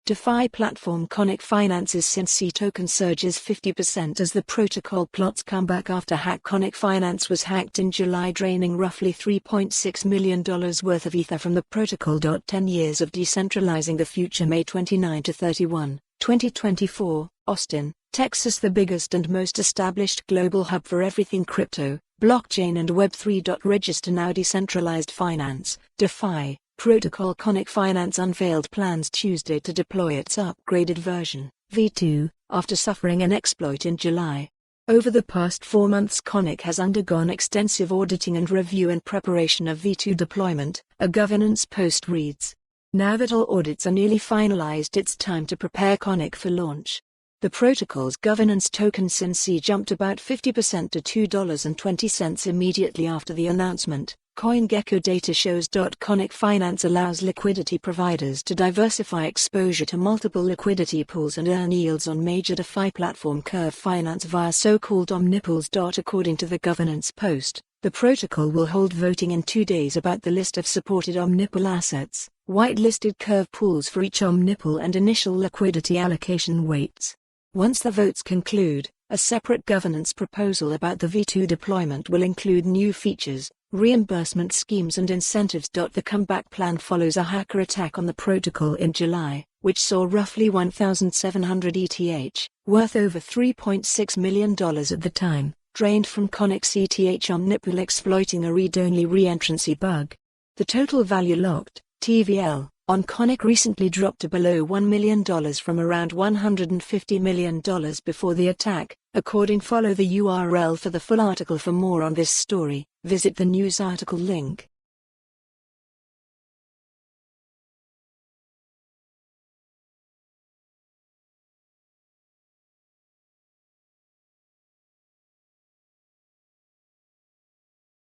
DeFi platform Conic finances CNC token surges 50% as the protocol plots comeback after hack. Conic Finance was hacked in July, draining roughly $3.6 million worth of Ether from the protocol. 10 years of decentralizing the future. May 29 to 31, 2024, Austin, Texas. The biggest and most established global hub for everything crypto, blockchain and Web3. Register now. Decentralized finance, DeFi protocol Conic Finance unveiled plans Tuesday to deploy its upgraded version, V2, after suffering an exploit in July. Over the past 4 months, Conic has undergone extensive auditing and review in preparation of V2 deployment, a governance post reads. Now that all audits are nearly finalized, it's time to prepare Conic for launch. The protocol's governance token CNC jumped about 50% to $2.20 immediately after the announcement. CoinGecko data shows. Conic Finance allows liquidity providers to diversify exposure to multiple liquidity pools and earn yields on major DeFi platform Curve Finance via so-called omnipools. According to the governance post, the protocol will hold voting in 2 days about the list of supported omnipool assets, whitelisted Curve pools for each omnipool, and initial liquidity allocation weights. Once the votes conclude, a separate governance proposal about the V2 deployment will include new features, reimbursement schemes and incentives. The comeback plan follows a hacker attack on the protocol in July, which saw roughly 1,700 ETH, worth over $3.6 million at the time, drained from Conic's ETH omnipool, exploiting a read-only re-entrancy bug. The total value locked, TVL, on Conic recently dropped to below $1 million from around $150 million before the attack, according. Follow the URL for the full article. For more on this story, visit the news article link.